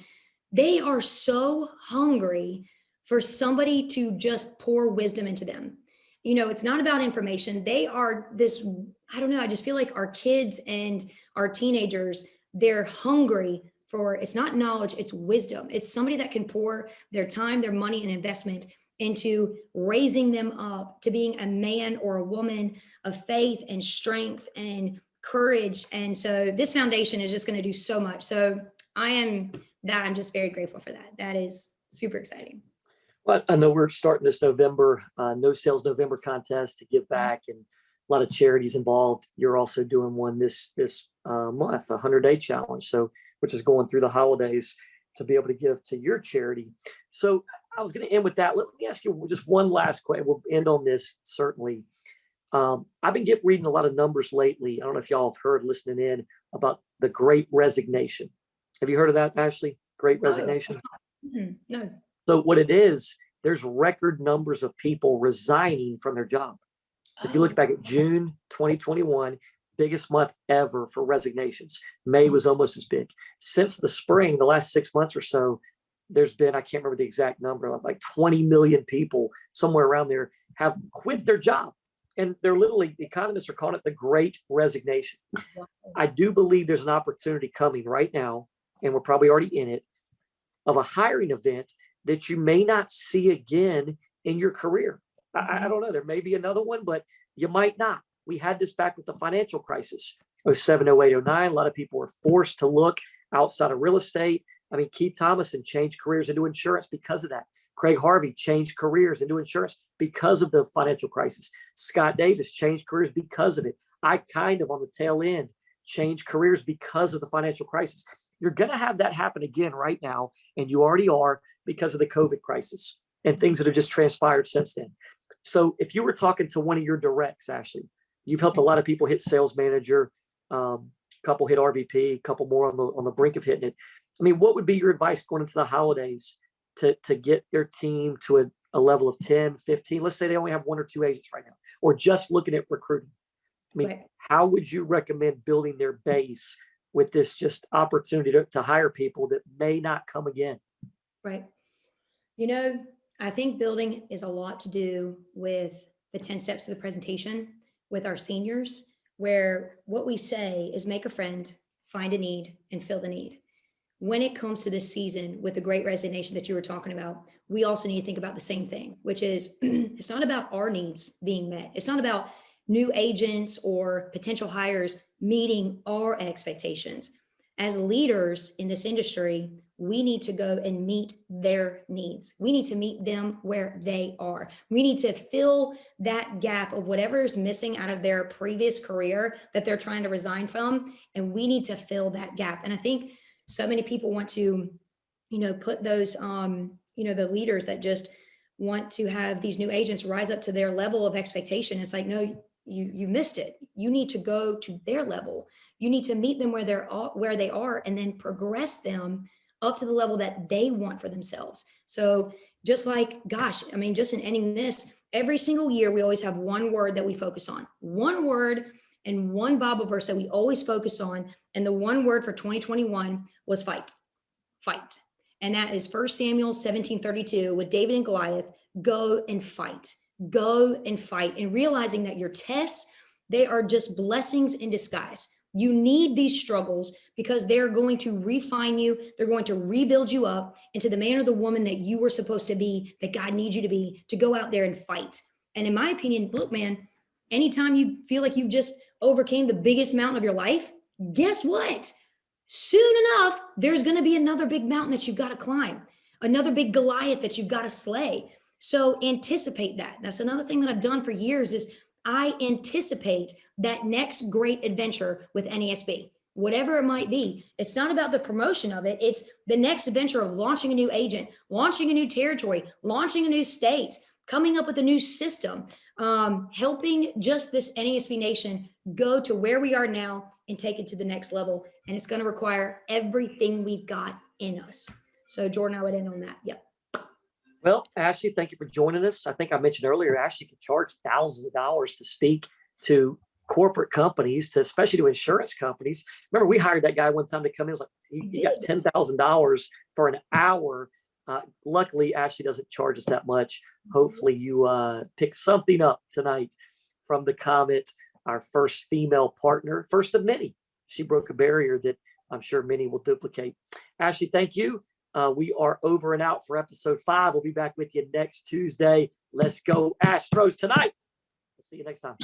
they are so hungry for somebody to just pour wisdom into them. It's not about information. They are this, I don't know, I just feel like our kids and our teenagers, they're hungry for, it's not knowledge, it's wisdom. It's somebody that can pour their time, their money, and investment into raising them up to being a man or a woman of faith and strength and courage. And so this foundation is just going to do so much. So I'm just very grateful for that. That is super exciting. Well, I know we're starting this November, No Sales November contest to give back, and a lot of charities involved. You're also doing one this month, a 100-day challenge, so which is going through the holidays to be able to give to your charity. So I was going to end with that. Let me ask you just one last question. We'll end on this, certainly. I've been reading a lot of numbers lately. I don't know if y'all have heard, listening in, about the Great Resignation. Have you heard of that, Ashley? Great Resignation? No. So what it is, there's record numbers of people resigning from their job. So if you look back at June 2021, biggest month ever for resignations. May was almost as big. Since the spring, the last 6 months or so, there's been, I can't remember the exact number, of like 20 million people, somewhere around there, have quit their job. And they're literally, economists are calling it the Great Resignation. I do believe there's an opportunity coming right now, and we're probably already in it, of a hiring event that you may not see again in your career. I don't know. There may be another one, but you might not. We had this back with the financial crisis, 07, 08, 09. A lot of people were forced to look outside of real estate. I mean, Keith Thomason changed careers into insurance because of that. Craig Harvey changed careers into insurance because of the financial crisis. Scott Davis changed careers because of it. I kind of, on the tail end, changed careers because of the financial crisis. You're going to have that happen again right now, and you already are, because of the COVID crisis and things that have just transpired since then. So if you were talking to one of your directs, Ashley, you've helped a lot of people hit sales manager, couple hit RVP, couple more on the brink of hitting it. I mean, what would be your advice going into the holidays to get their team to a level of 10, 15? Let's say they only have 1 or 2 agents right now, or just looking at recruiting. I mean, How would you recommend building their base with this just opportunity to hire people that may not come again? Right. I think building is a lot to do with the 10 steps of the presentation with our seniors, where what we say is make a friend, find a need, and fill the need. When it comes to this season with the Great Resignation that you were talking about, we also need to think about the same thing, which is it's not about our needs being met. It's not about new agents or potential hires meeting our expectations. As leaders in this industry, we need to go and meet their needs. We need to meet them where they are. We need to fill that gap of whatever is missing out of their previous career that they're trying to resign from. And we need to fill that gap. And I think so many people want to, put those, the leaders that just want to have these new agents rise up to their level of expectation. It's like, no, you missed it. You need to go to their level. You need to meet them where they are, and then progress them up to the level that they want for themselves. So just like, just in ending this, every single year, we always have one word that we focus on, one word and one Bible verse that we always focus on. And the one word for 2021 was fight. And that is 1 Samuel 17:32 with David and Goliath. Go and fight. And realizing that your tests, they are just blessings in disguise. You need these struggles because they're going to refine you. They're going to rebuild you up into the man or the woman that you were supposed to be, that God needs you to be, to go out there and fight. And in my opinion, look, man, anytime you feel like you've just overcame the biggest mountain of your life, guess what? Soon enough, there's going to be another big mountain that you've got to climb, another big Goliath that you've got to slay. So anticipate that. That's another thing that I've done for years is I anticipate that next great adventure with NASB, whatever it might be. It's not about the promotion of it. It's the next adventure of launching a new agent, launching a new territory, launching a new state, coming up with a new system, helping just this NASB Nation go to where we are now and take it to the next level. And it's going to require everything we've got in us. So Jordan, I would end on that. Yep. Well, Ashley, thank you for joining us. I think I mentioned earlier, Ashley can charge thousands of dollars to speak to corporate companies, especially to insurance companies. Remember, we hired that guy one time to come in. It was like, he got $10,000 for an hour. Luckily, Ashley doesn't charge us that much. Hopefully you pick something up tonight from the comment. Our first female partner, first of many. She broke a barrier that I'm sure many will duplicate. Ashley, thank you. We are over and out for episode 5. We'll be back with you next Tuesday. Let's go Astros tonight. We'll see you next time.